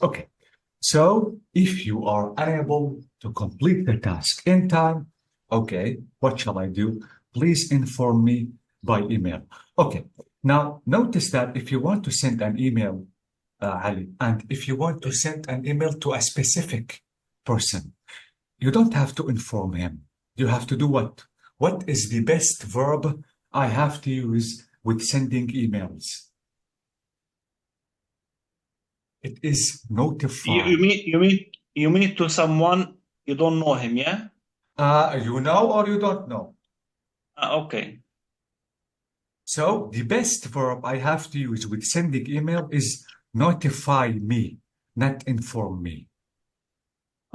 Okay. So if you are unable to complete the task in time, okay, what shall I do? Please inform me by email. Okay. Now, notice that if you want to send an email, Ali, and if you want to send an email to a specific person, you don't have to inform him. You have to do what? What is the best verb I have to use with sending emails? It is notify. You mean to someone you don't know him, yeah? You know or you don't know. Okay. So the best verb I have to use with sending email is notify me, not inform me.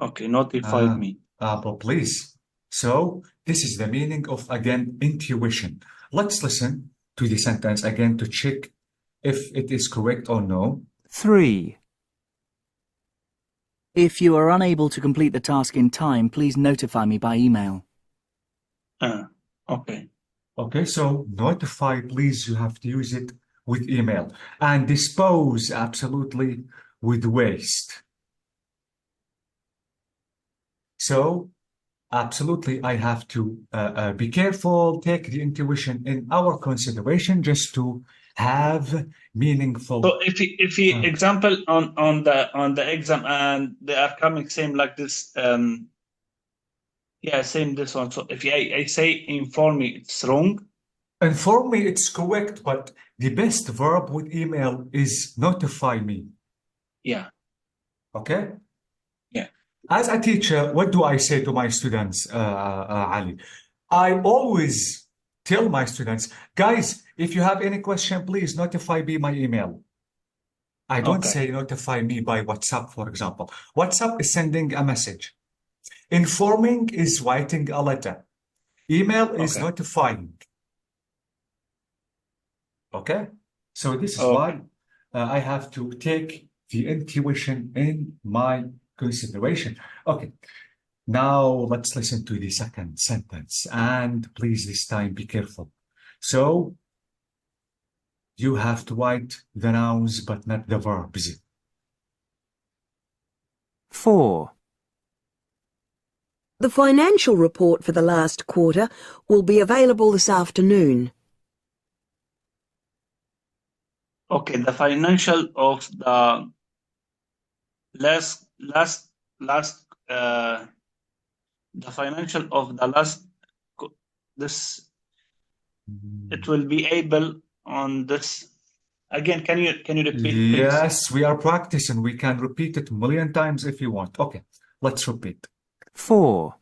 Okay, notified me. But please. So this is the meaning of, again, intuition. Let's listen to the sentence again to check if it is correct or no. 3. If you are unable to complete the task in time, please notify me by email. Okay. Okay, so notify, please, you have to use it with email. And dispose, absolutely, with waste. So, absolutely, I have to be careful, take the intuition in our consideration just to have meaningful. So if he example on the exam and they are coming same like this, yeah, same this one. So if I say inform me, it's wrong. Inform me, it's correct, but the best verb with email is notify me. Yeah. Okay? Yeah. As a teacher, what do I say to my students, Ali? I always tell my students, guys, if you have any question, please notify me by email. I don't say notify me by WhatsApp, for example. WhatsApp is sending a message. Informing is writing a letter. Email is notifying. Okay? So this is why I have to take the intuition in my consideration. Okay. Now let's listen to the second sentence. And please this time be careful. So you have to write the nouns but not the verbs. 4. The financial report for the last quarter will be available this afternoon. Okay, the financial of the the financial of the last this it will be able on this again. Can you repeat, please? Yes, we are practicing. We can repeat it a million times if you want. Okay, let's repeat. 4.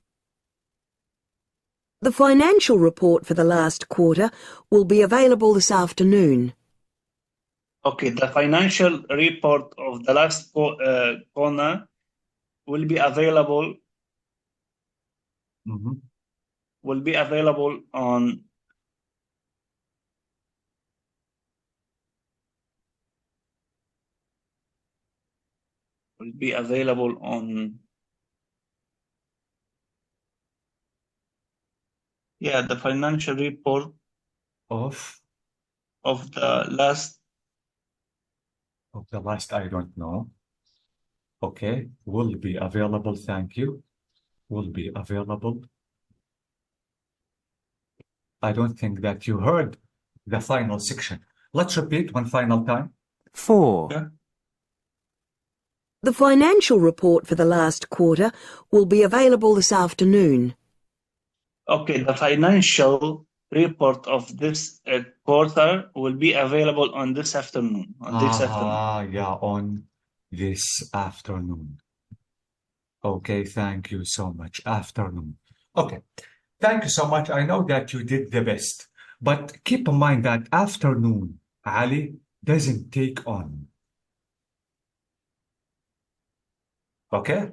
The financial report for the last quarter will be available this afternoon. Okay, the financial report of the last corner will be available. Will be available on. Will be available on. Yeah, the financial report of the last. Of the last, I don't know. Okay, will be available. Thank you. Will be available. I don't think that you heard the final section. Let's repeat one final time. 4. Yeah. The financial report for the last quarter will be available this afternoon. Okay, the financial report of this quarter will be available on this afternoon. Yeah, on this afternoon. Okay, thank you so much. Afternoon. Okay, thank you so much. I know that you did the best, but keep in mind that afternoon, Ali, doesn't take on. Okay?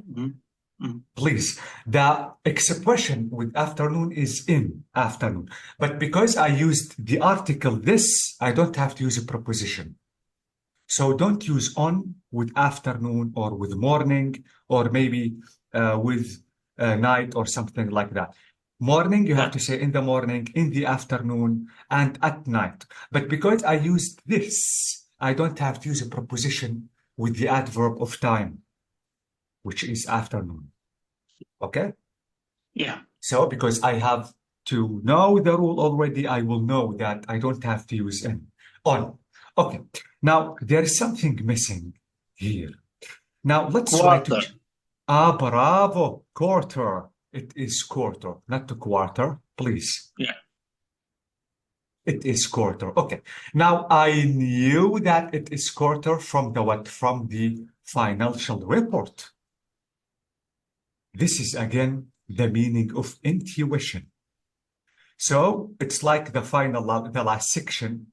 Please, the expression with afternoon is in afternoon. But because I used the article this, I don't have to use a preposition. So don't use on with afternoon or with morning or maybe with night or something like that. Morning, you have to say in the morning, in the afternoon, and at night. But because I used this, I don't have to use a preposition with the adverb of time, which is afternoon. Okay? Yeah. So because I have to know the rule already, I will know that I don't have to use on. Okay. Now, there is something missing here. Now, let's try to... Quarter. Bravo. Quarter. It is quarter, not a quarter, please. Yeah. It is quarter. Okay. Now, I knew that it is quarter from the what? From the financial report. This is, again, the meaning of intuition. So, it's like the last section,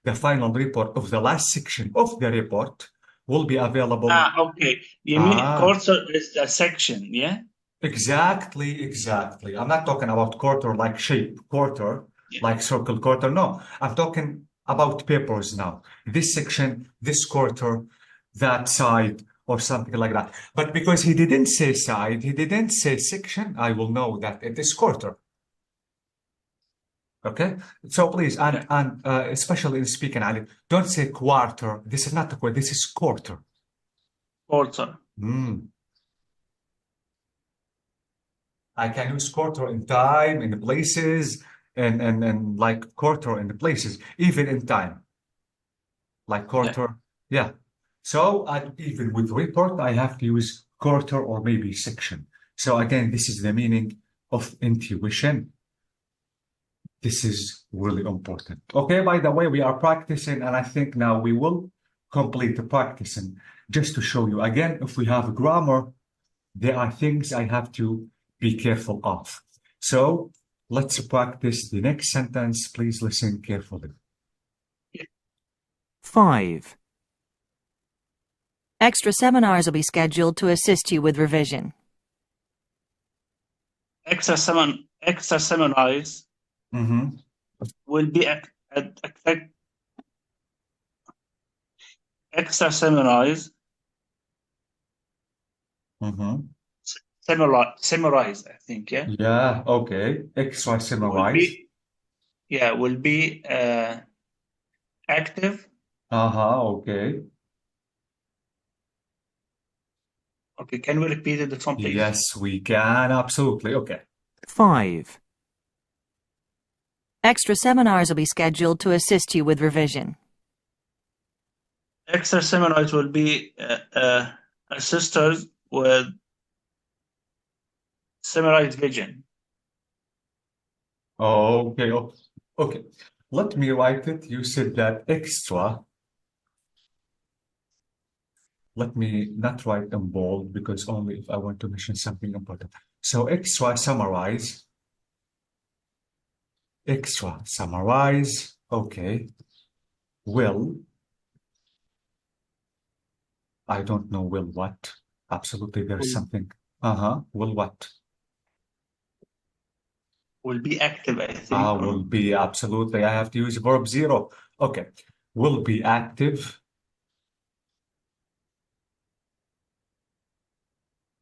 the final report of the last section of the report will be available. Okay. You mean quarter is the section, yeah? Exactly. I'm not talking about quarter like shape, quarter, like circle quarter. No, I'm talking about papers now. This section, this quarter, that side, or something like that. But because he didn't say side, he didn't say section, I will know that it is quarter. Okay? So please, and especially in speaking, Ali, don't say quarter. This is not a quarter, this is quarter. Quarter. I can use quarter in time, in places, and like quarter in the places, even in time. Like quarter, yeah. So even with report, I have to use quarter or maybe section. So again, this is the meaning of intuition. This is really important. Okay, by the way, we are practicing, and I think now we will complete the practicing. Just to show you, again, if we have grammar, there are things I have to be careful of. So let's practice the next sentence. Please listen carefully. 5. Extra seminars will be scheduled to assist you with revision. Extra seminars will be extra seminars. Summarize, I think, yeah? Yeah, okay. Extra summarize. Will be active. Okay. Okay, can we repeat it, please? Yes, we can, absolutely. Okay. 5. Extra seminars will be scheduled to assist you with revision. Extra seminars will be assisters with summarized vision. Okay. Okay. Let me write it. You said that extra. Let me not write them bold because only if I want to mention something important. So extra summarize. Extra summarize. Okay. Will. I don't know will what. Absolutely, there's something. Will what? Will be active, I think. Will be, absolutely. I have to use verb 0. Okay. Will be active.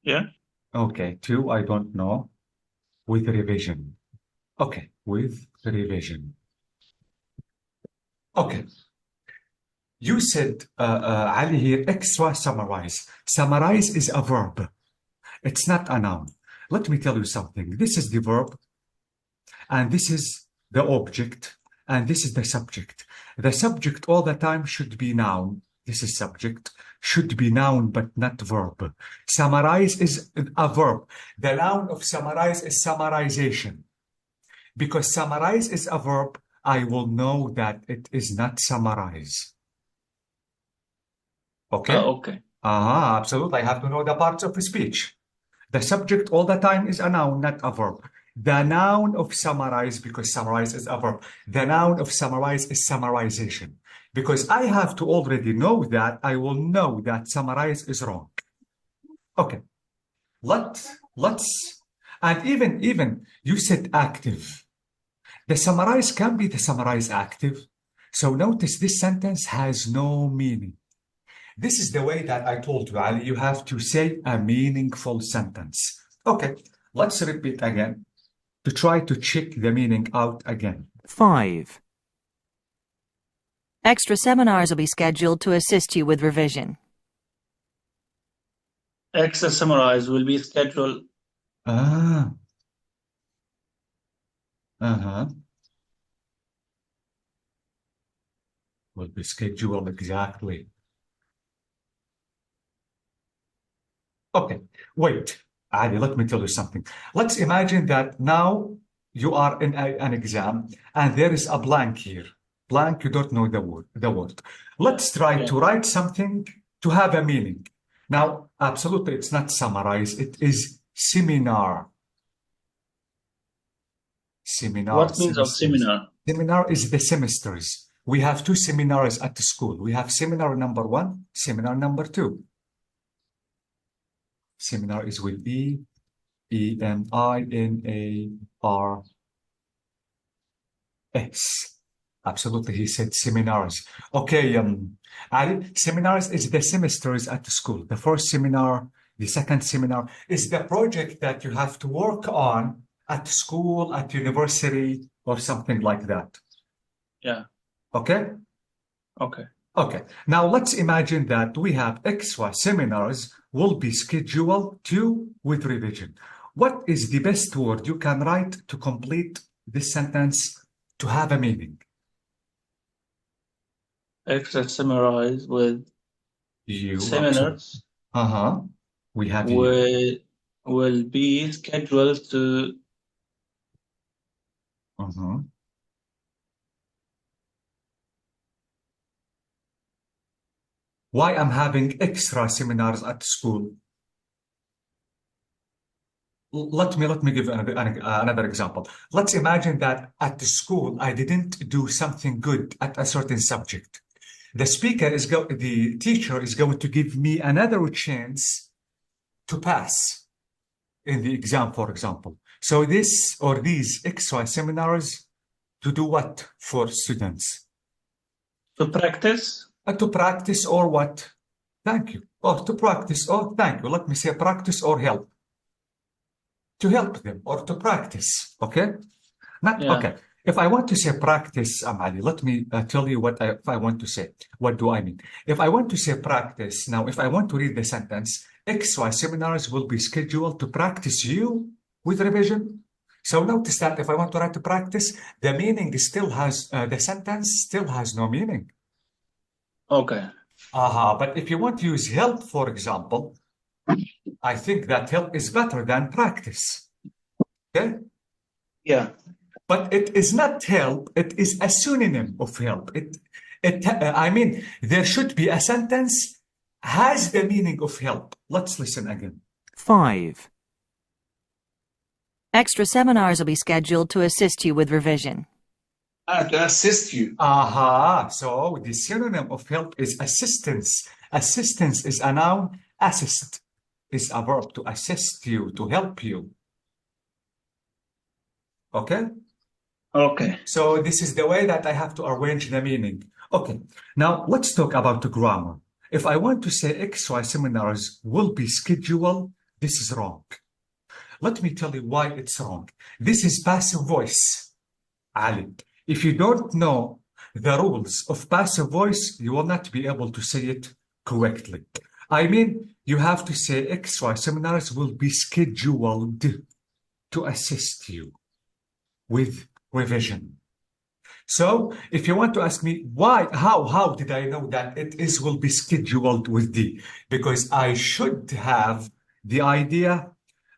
Yeah. Okay. 2, I don't know. With revision. Okay. With revision. Okay. You said, Ali here, extra summarize. Summarize is a verb. It's not a noun. Let me tell you something. This is the verb, and this is the object, and this is the subject. The subject all the time should be noun. This is subject. Should be noun, but not verb. Summarize is a verb. The noun of summarize is summarization. Because summarize is a verb, I will know that it is not summarize. Okay? Okay. Absolutely. I have to know the parts of the speech. The subject all the time is a noun, not a verb. The noun of summarize, because summarize is a verb. The noun of summarize is summarization. Because I have to already know that, I will know that summarize is wrong. Okay. Let's, and even, you said active. The summarize can be the summarize active. So notice this sentence has no meaning. This is the way that I told you, Ali. You have to say a meaningful sentence. Okay, let's repeat again to try to check the meaning out again. 5. Extra seminars will be scheduled to assist you with revision. Extra summarize will be scheduled. Ah. Uh-huh. Will be scheduled exactly. Okay, wait, Ali, let me tell you something. Let's imagine that now you are in an exam and there is a blank here. Blank, you don't know the word. Let's try Yeah. to write something to have a meaning. Now, absolutely, it's not summarize, it is seminar. Seminar, What means of semesters. seminar? Seminar is the semesters. We have two seminars at the school. We have seminar number 1, seminar number 2. Seminar is with E-M-I-N-A-R-S. Absolutely, he said seminars. Okay, Ali, seminars is the semesters at the school. The first seminar, the second seminar is the project that you have to work on at school, at university, or something like that. Yeah. Okay? Okay. Okay. Now let's imagine that we have extra seminars will be scheduled to with revision. What is the best word you can write to complete this sentence to have a meaning? Extra summarize with You seminars We have you. will be scheduled to Why I'm having extra seminars at school? Let me give another example. Let's imagine that at the school I didn't do something good at a certain subject. The teacher is going to give me another chance to pass in the exam, for example. So this or these extra seminars to do what for students? to practice. To practice or what? Thank you. Or to practice or thank you. Let me say practice or help. To help them or to practice. Okay? Not Yeah. okay. If I want to say practice, Ali, let me tell you if I want to say. What do I mean? If I want to say practice, now if I want to read the sentence, XY seminars will be scheduled to practice you with revision. So notice that if I want to write to practice, the meaning still has, the sentence still has no meaning. Okay. But if you want to use help, for example, I think that help is better than practice. Okay? Yeah. But it is not help, it is a synonym of help. I mean, there should be a sentence has the meaning of help. Let's listen again. 5. Extra seminars will be scheduled to assist you with revision. To assist you. So the synonym of help is assistance. Assistance is a noun. Assist is a verb to assist you, to help you. Okay? Okay. So this is the way that I have to arrange the meaning. Okay, now let's talk about the grammar. If I want to say XY seminars will be scheduled, this is wrong. Let me tell you why it's wrong. This is passive voice, Ali. If you don't know the rules of passive voice, you will not be able to say it correctly. I mean, you have to say XY seminars will be scheduled to assist you with revision. So if you want to ask me why, how did I know that will be scheduled with D? Because I should have the idea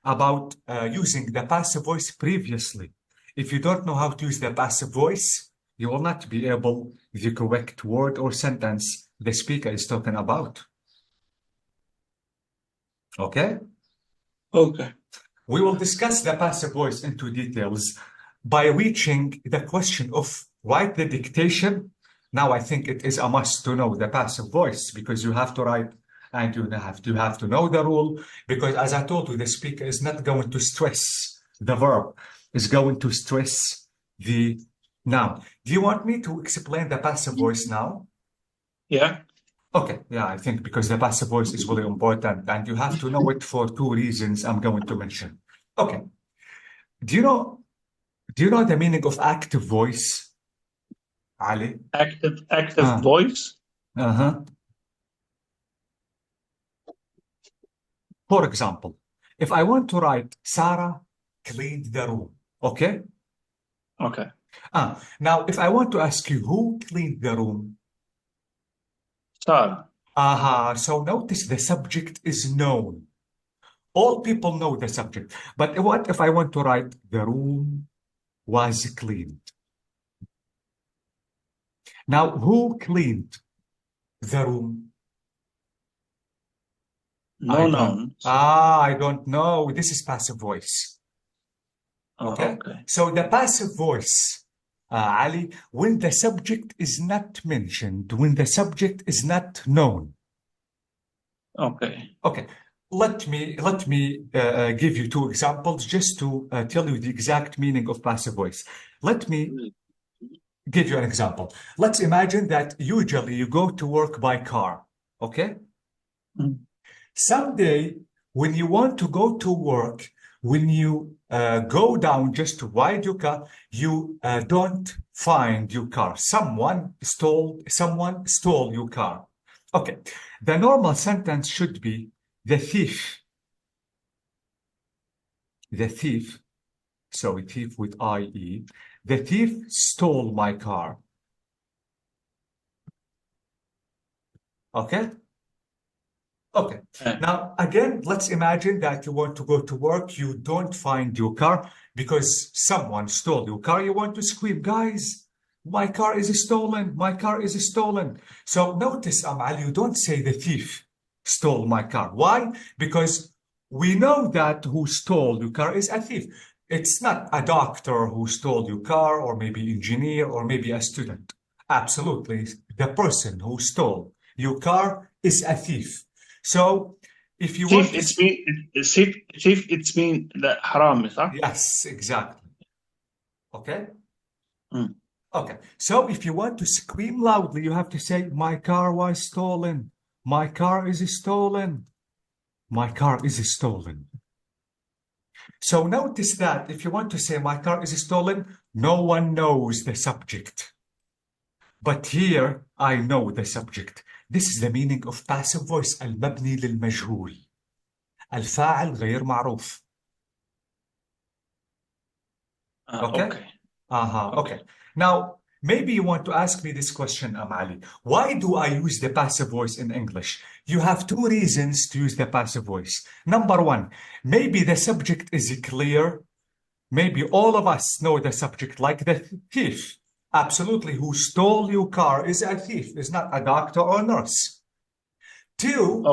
about using the passive voice previously. If you don't know how to use the passive voice, you will not be able the correct word or sentence the speaker is talking about. Okay? Okay. We will discuss the passive voice into details by reaching the question of write the dictation. Now I think it is a must to know the passive voice because you have to write and you have to know the rule because as I told you, the speaker is not going to stress the verb, is going to stress the noun. Do you want me to explain the passive voice now? Yeah. Okay, yeah, I think because the passive voice is really important and you have to know it for 2 reasons I'm going to mention. Okay. Do you know the meaning of active voice, Ali? Active voice. For example, if I want to write Sarah cleaned the room, okay? Okay. Now, if I want to ask you who cleaned the room, Sarah. so notice the subject is known. All people know the subject. But what if I want to write the room was cleaned? Now, who cleaned the room? No noun. I don't know. This is passive voice. Okay? Okay. So the passive voice, Ali, when the subject is not mentioned, when the subject is not known. Okay. Okay. Let me give you two examples just to tell you the exact meaning of passive voice. Let me give you an example. Let's imagine that usually you go to work by car, okay? Mm. Someday, when you want to go to work, when you go down just to ride your car, you don't find your car. Someone stole your car. Okay. The normal sentence should be the thief, sorry, thief with I-E, the thief stole my car. Okay? Okay. Now, again, let's imagine that you want to go to work, you don't find your car because someone stole your car. You want to scream, guys, my car is stolen, my car is stolen. So notice, Amal, you don't say the thief stole my car. Why? Because we know that who stole your car is a thief. It's not a doctor who stole your car, or maybe engineer, or maybe a student. Absolutely. The person who stole your car is a thief. So if you want thief, it's mean the haram, huh? Yes, exactly. Okay? Mm. Okay. So if you want to scream loudly, you have to say, my car was stolen. My car is stolen. My car is stolen. So notice that if you want to say my car is stolen, no one knows the subject. But here I know the subject. This is the meaning of passive voice, المبني للمجهول. الفاعل غير معروف. Okay? Okay. Now, maybe you want to ask me this question, Amali. Why do I use the passive voice in English? You have two reasons to use the passive voice. Number one, maybe the subject is clear. Maybe all of us know the subject, like the thief. Absolutely, who stole your car is a thief, is not a doctor or nurse. Two,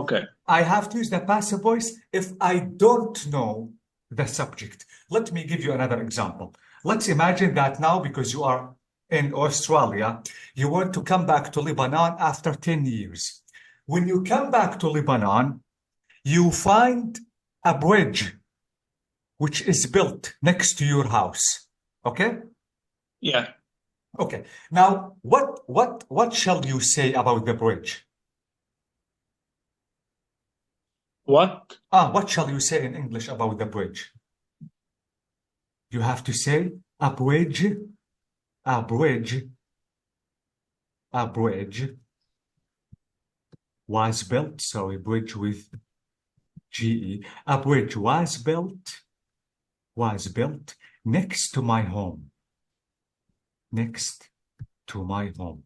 I have to use the passive voice if I don't know the subject. Let me give you another example. Let's imagine that now, because you are in Australia, you want to come back to Lebanon after 10 years. When you come back to Lebanon, you find a bridge which is built next to your house. Okay? Yeah. Okay. Now, what shall you say about the bridge? What? What shall you say in English about the bridge? You have to say a bridge was built. Sorry, bridge with GE. A bridge was built next to my home. Next to my home.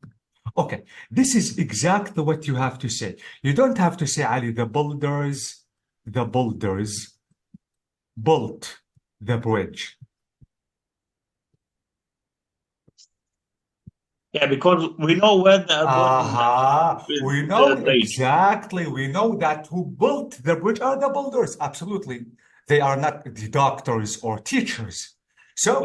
Okay, this is exactly what you have to say. You don't have to say, Ali, the builders built the bridge. Yeah, because we know where the we know exactly. We know that who built the bridge are the builders. Absolutely. They are not the doctors or teachers. So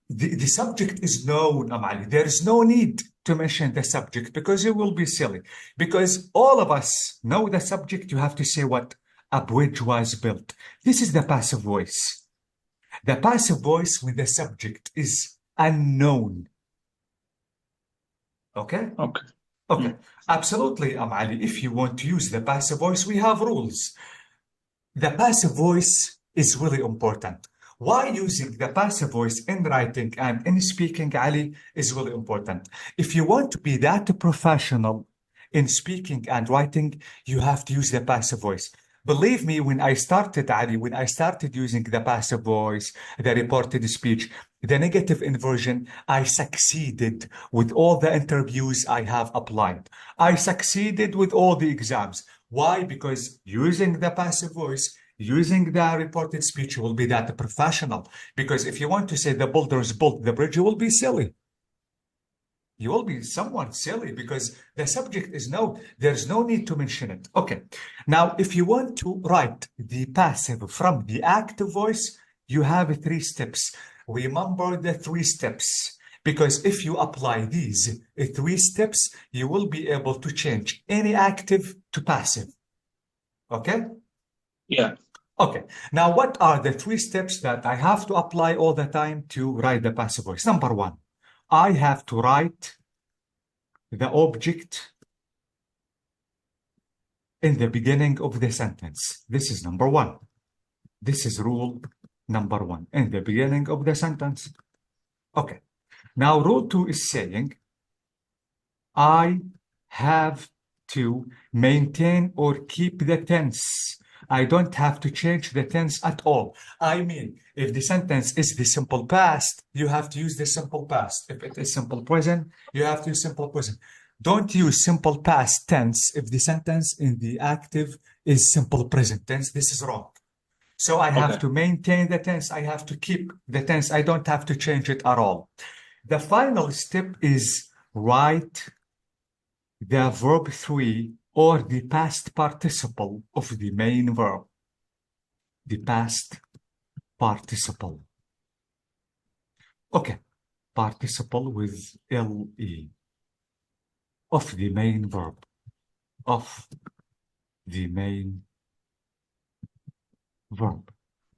the subject is known, Amali. There is no need to mention the subject because it will be silly. Because all of us know the subject, you have to say what a bridge was built. This is the passive voice. The passive voice with the subject is unknown. Okay? Okay. Absolutely, Ali. If you want to use the passive voice, we have rules. The passive voice is really important. Why using the passive voice in writing and in speaking, Ali, is really important. If you want to be that professional in speaking and writing, you have to use the passive voice. Believe me, when I started, Ali, when I started using the passive voice, the reported speech, the negative inversion, I succeeded with all the interviews I have applied. I succeeded with all the exams. Why? Because using the passive voice, using the reported speech will be that professional. Because if you want to say the builders built the bridge, you will be silly. You will be somewhat silly because the subject is no, there's no need to mention it. Okay. Now, if you want to write the passive from the active voice, you have 3 steps. Remember the 3 steps, because if you apply these 3 steps, you will be able to change any active to passive. Okay? Yeah. Okay. Now, what are the 3 steps that I have to apply all the time to write the passive voice? Number 1. I have to write the object in the beginning of the sentence. This is number 1. This is rule number 1, in the beginning of the sentence. Okay. Now, rule 2 is saying, I have to maintain or keep the tense. I don't have to change the tense at all. I mean, if the sentence is the simple past, you have to use the simple past. If it is simple present, you have to use simple present. Don't use simple past tense if the sentence in the active is simple present tense. This is wrong. So I have to maintain the tense. I have to keep the tense. I don't have to change it at all. The final step is write the verb 3 or the past participle of the main verb. The past participle. Okay. Participle with LE. Of the main verb. Of the main verb.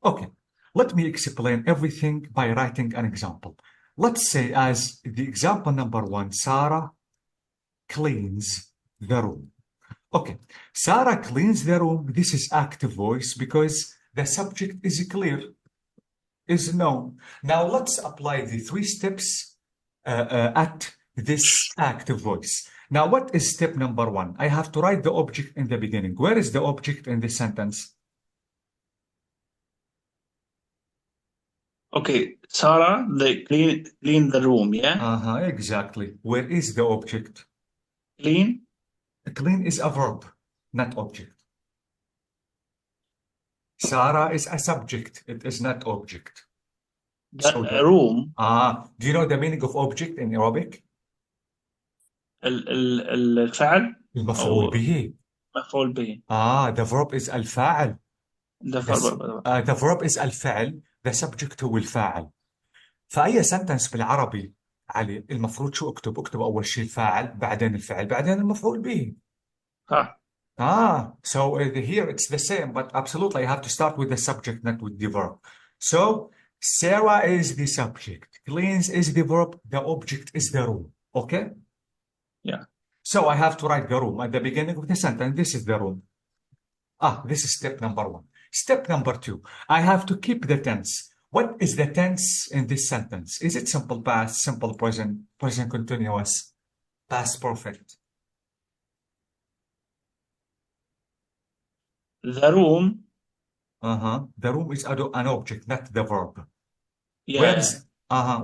Okay. Let me explain everything by writing an example. Let's say as the example number 1, Sarah cleans the room. Okay, Sarah cleans the room. This is active voice because the subject is clear, is known. Now let's apply the 3 steps at this active voice. Now what is step number 1? I have to write the object in the beginning. Where is the object in this sentence? Okay, Sarah, they clean the room, yeah? Exactly. Where is the object? Clean? Clean is a verb, not object. Sarah is a subject. It is not object. room. Do you know the meaning of object in Arabic? الفعل المفعول به. مفعول به. The verb is الفاعل. The verb is الفعل. The subject هو الفاعل. فأي sentence بالعربي علي المفروض شو اكتب؟ اكتب أول شيء الفاعل بعدين الفعل بعدين المفعول به. So here it's the same, but absolutely I have to start with the subject, not with the verb. So Sarah is the subject, cleans is the verb, the object is the room. Okay? Yeah. So I have to write the room at the beginning of the sentence. This is the room. This is step number 1. Step number 2, I have to keep the tense. What is the tense in this sentence? Is it simple past, simple present, present continuous, past perfect? The room. The room is an object, not the verb. Yeah.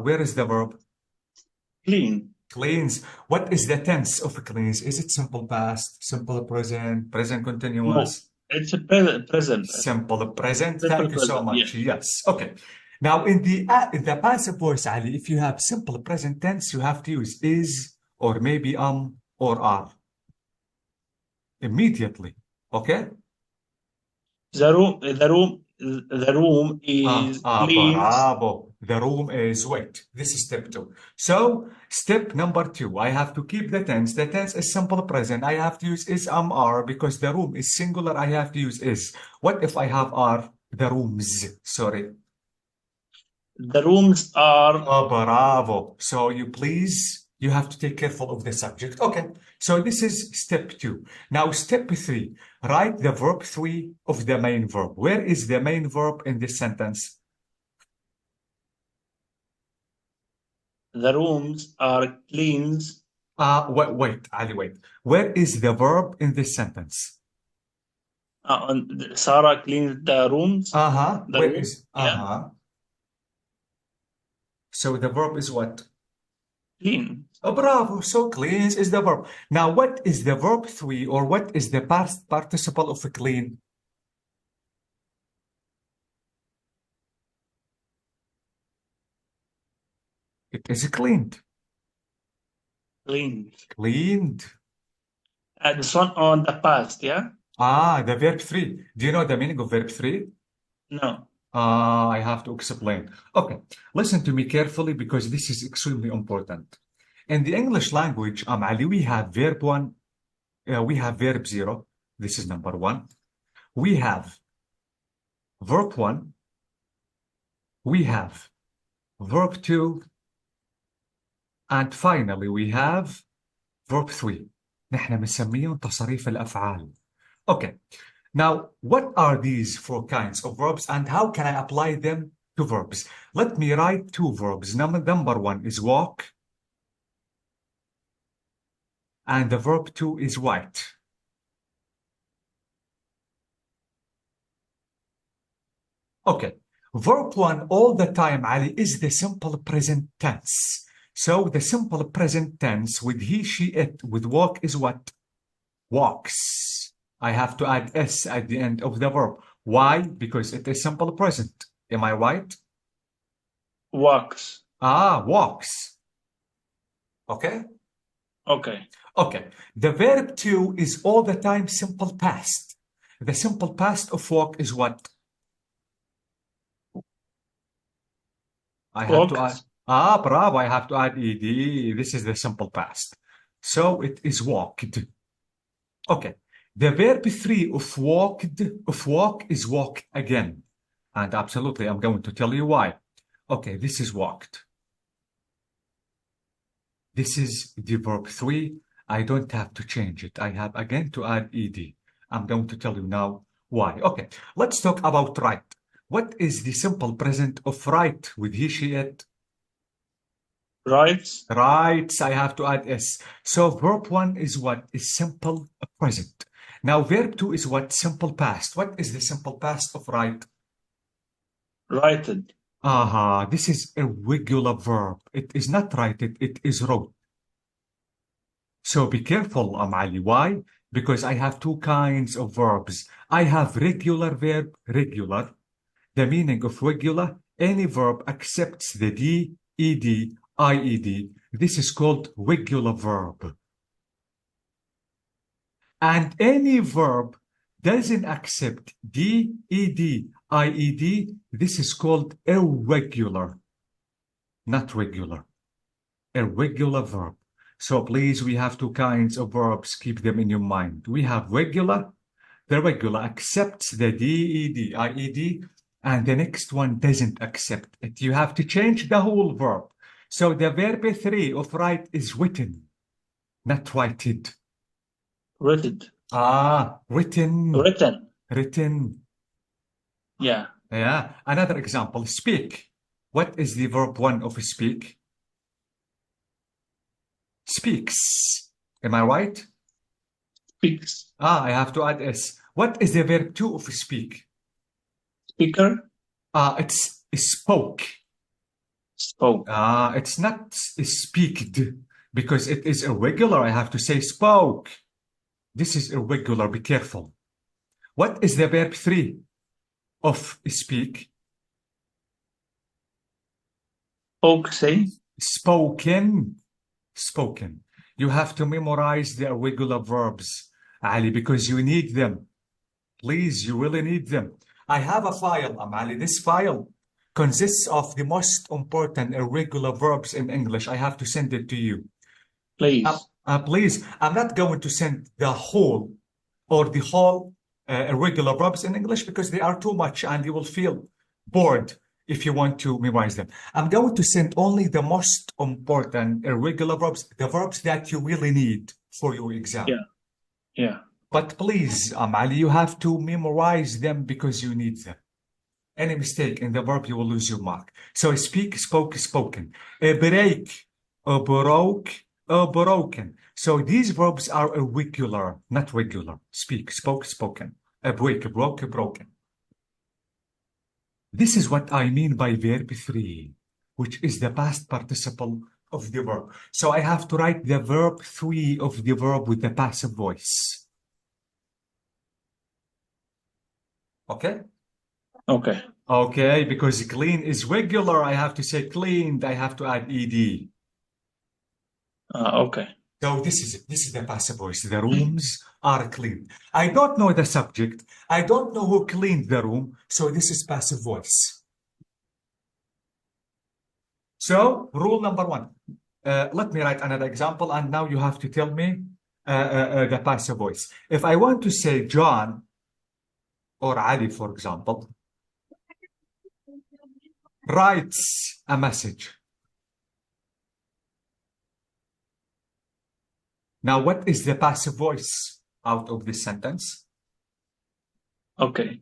Where is the verb? Clean. Cleans. What is the tense of cleans? Is it simple past, simple present, present continuous? No, it's a present. Simple present. Simple Thank you so present, much. Yes. Okay. Now in the passive voice, Ali, if you have simple present tense, you have to use is or maybe or are immediately. Okay. The room is clean. Bravo. The room is wet. This is step 2. So step number 2, I have to keep the tense. The tense is simple present. I have to use is, are, because the room is singular. I have to use is. What if I have are? The rooms. Sorry. The rooms are. Bravo. So you have to take careful of the subject. Okay. So this is step 2. Now step 3, write the verb 3 of the main verb. Where is the main verb in this sentence? The rooms are cleaned. Wait, Ali, wait. Where is the verb in this sentence? Sarah cleaned the rooms. Uh-huh. The Where room. is Yeah. uh-huh? So the verb is what? Clean. Oh, bravo. So cleans is the verb. Now, what is the verb 3 or what is the past participle of clean? It is cleaned. Cleaned. Cleaned. This one on the past, yeah? Ah, the verb 3. Do you know the meaning of verb 3? No. I have to explain. Okay, listen to me carefully because this is extremely important. In the English language, Ali, we have verb 1, we have verb 0. This is number 1. We have verb 1. We have verb 2. And finally, we have verb 3. نحن بنسميهم تصريف الأفعال. Okay. Now, what are these 4 kinds of verbs and how can I apply them to verbs? Let me write 2 verbs. Number 1 is walk. And the verb 2 is write. Okay. Verb 1 all the time, Ali, is the simple present tense. So the simple present tense with he, she, it, with walk is what? Walks. I have to add S at the end of the verb. Why? Because it is simple present. Am I right? Walks. Ah, walks. Okay? Okay. Okay. The verb 2 is all the time simple past. The simple past of walk is what? I have to add. Ah, bravo. I have to add ed. This is the simple past. So it is walked. Okay. The verb 3 of walk is walk again. And absolutely, I'm going to tell you why. Okay, this is walked. This is the verb 3. I don't have to change it. I have again to add ed. I'm going to tell you now why. Okay, let's talk about write. What is the simple present of write with he, she, it? Writes. Writes. I have to add s. So verb 1 is what? Is simple present. Now verb 2 is what? Simple past. What is the simple past of write? Writed. Aha, this is a regular verb. It is not writed, it is wrote. So be careful, Ali. Why? Because I have 2 kinds of verbs. I have regular verb, regular. The meaning of regular, any verb accepts the D, ED, IED. This is called regular verb. And any verb doesn't accept D, ED, IED. This is called irregular, not regular. Irregular verb. So please, we have 2 kinds of verbs. Keep them in your mind. We have regular. The regular accepts the D, ED, IED. And the next one doesn't accept it. You have to change the whole verb. So the verb 3 of write is written, not writed. Written. Ah, written. Written. Written. Yeah. Yeah. Another example, speak. What is the verb 1 of speak? Speaks. Am I right? Speaks. Ah, I have to add s. What is the verb 2 of speak? Speaker. It's spoke. Spoke. It's not speaked because it is irregular. I have to say spoke. This is irregular. Be careful. What is the verb 3 of speak? Spoke, say. Spoken. Spoken. You have to memorize the irregular verbs, Ali, because you need them. Please, you really need them. I have a file, Ali. This file consists of the most important irregular verbs in English. I have to send it to you. Please. Please, I'm not going to send the whole irregular verbs in English because they are too much and you will feel bored if you want to memorize them. I'm going to send only the most important irregular verbs, the verbs that you really need for your exam. Yeah. Yeah. But please, Ali, you have to memorize them because you need them. Any mistake in the verb, you will lose your mark. So speak, spoke, spoken. Break, broke, broken. So these verbs are irregular, not regular. Speak, spoke, spoken. break, broke, broken. This is what I mean by verb 3, which is the past participle of the verb. So I have to write the verb 3 of the verb with the passive voice. Okay? Okay. Okay, because clean is regular, I have to say cleaned, I have to add ed. Okay. So this is the passive voice. The rooms are clean. I don't know the subject. I don't know who cleaned the room. So this is passive voice. So rule number 1. Let me write another example, and now you have to tell me the passive voice. If I want to say John or Ali, for example, writes a message. Now, what is the passive voice out of this sentence? Okay.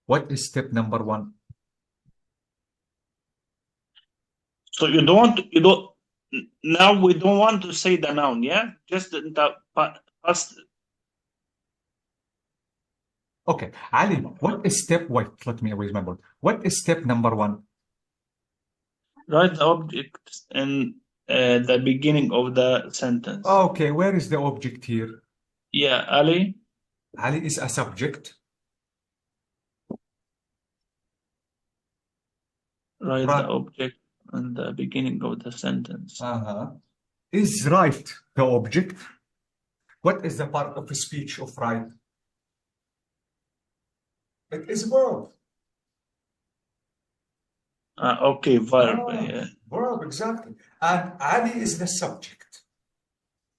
What is step number 1? So you don't now we don't want to say the noun, yeah? Just the past. Okay, Ali, what is step, wait, let me remember. What is step number 1? Write the object in the beginning of the sentence. Okay, where is the object here? Yeah, Ali. Ali is a subject. Write Right. the object in the beginning of the sentence. Is right the object? What is the part of speech of right? It is verb. Okay, verb. Yeah. Verb, exactly. And Ali is the subject.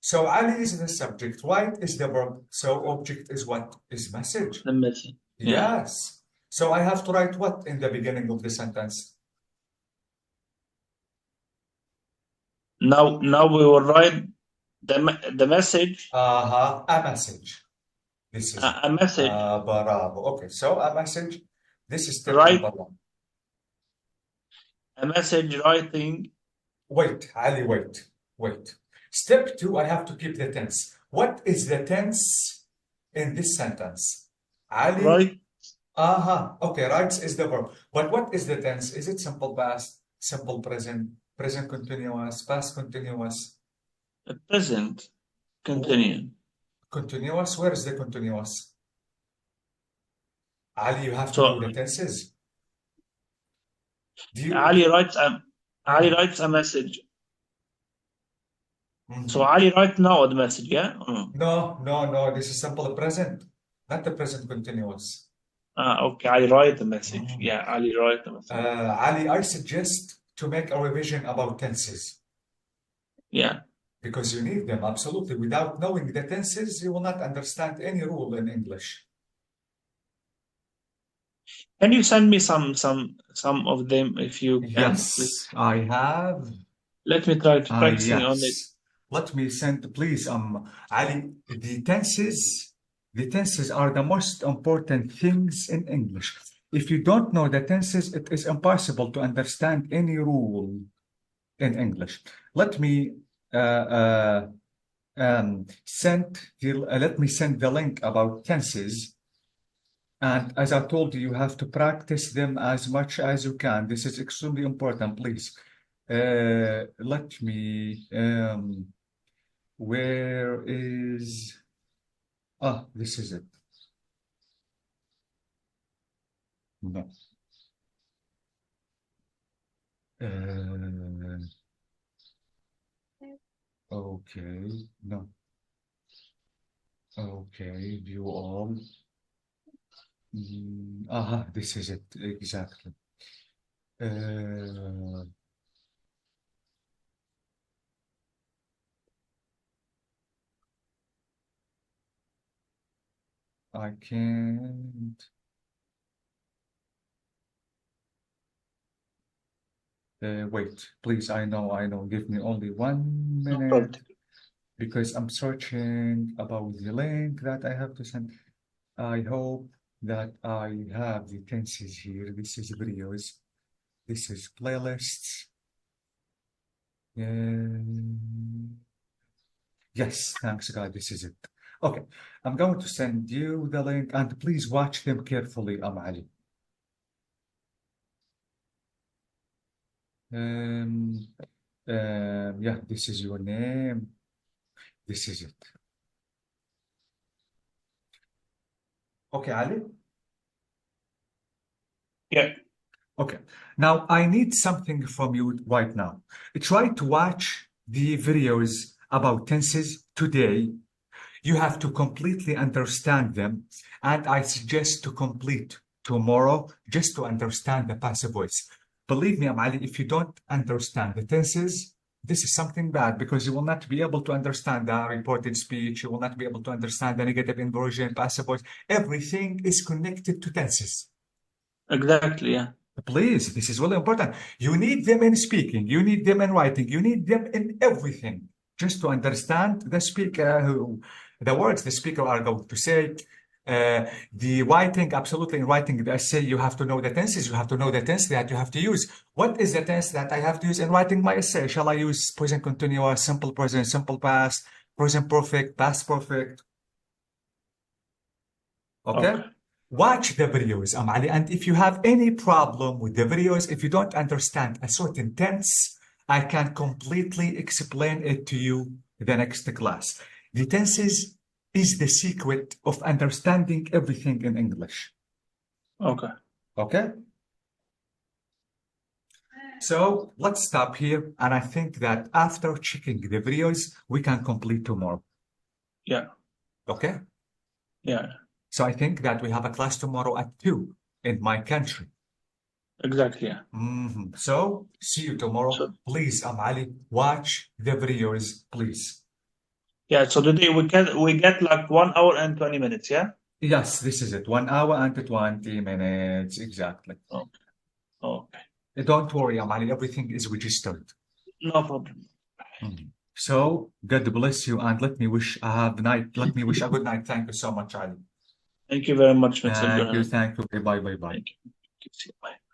So Ali is the subject. Right is the verb. So object is what? Is message. The message. Yeah. Yes. So I have to write what in the beginning of the sentence? Now we will write the message. A message. This is A message. Bravo. Okay, so a message. This is step Right. number 1. A message writing. Wait, Ali, wait. Step 2, I have to keep the tense. What is the tense in this sentence? Ali. Right. Okay, writes is the verb. But what is the tense? Is it simple past, simple present, present continuous, past continuous? Present. Continue. Continuous? Where is the continuous? Ali, you have to So know the tenses. Ali writes a message. So Ali writes now the message, yeah? No. This is simple present, not the present continuous. Okay, Ali write the message. Yeah, Ali write the message. Ali, I suggest to make a revision about tenses. Yeah. Because you need them, absolutely. Without knowing the tenses, you will not understand any rule in English. Can you send me some of them if you can? Yes, please? I have. Let me try to practice on it. Let me send, please, Ali, the tenses are the most important things in English. If you don't know the tenses, it is impossible to understand any rule in English. Let me send the link about tenses. And as I told you, you have to practice them as much as you can. This is extremely important, please. Let me, where is, this is it. No. Okay, no. Okay, view all. This is it, exactly. I can't. Wait, please, I know. Give me only 1 minute because I'm searching about the link that I have to send. I hope that I have the tenses here. This is videos. This is playlists. Yes, thanks God, this is it. Okay, I'm going to send you the link and please watch them carefully, Ali. Yeah, this is your name. This is it. Okay, Ali? Yeah. Okay, now I need something from you right now. Try to watch the videos about tenses today. You have to completely understand them, and I suggest to complete tomorrow just to understand the passive voice. Believe me, Ali, if you don't understand the tenses, this is something bad because you will not be able to understand the reported speech. You will not be able to understand the negative inversion, passive voice. Everything is connected to tenses. Exactly. Yeah. Please, this is really important. You need them in speaking, you need them in writing, you need them in everything, just to understand the speaker, the words the speaker are going to say. The writing, absolutely in writing the essay, you have to know the tenses, you have to know the tense that you have to use. What is the tense that I have to use in writing my essay? Shall I use present continuous, simple present, simple past, present perfect, past perfect? Okay? Watch the videos, Ali, and if you have any problem with the videos, if you don't understand a certain tense, I can completely explain it to you the next class. The tenses is the secret of understanding everything in English. Okay. Okay? So let's stop here, and I think that after checking the videos, we can complete tomorrow. Yeah. Okay? Yeah. So I think that we have a class tomorrow at 2 in my country. Exactly. Yeah. So see you tomorrow. So, Please, Ali, watch the videos, please. yeah. So today we get like 1 hour and 20 minutes. Yeah. Yes, this is it. 1 hour and 20 minutes, exactly. Okay. Okay. Don't worry, Ali, everything is registered. No problem. So God bless you, and let me wish a good night. Thank you so much, Ali. Thank you very much, Mr. Thank you, Johannes. thank you. Bye, bye, bye. Thank you. See you. Bye.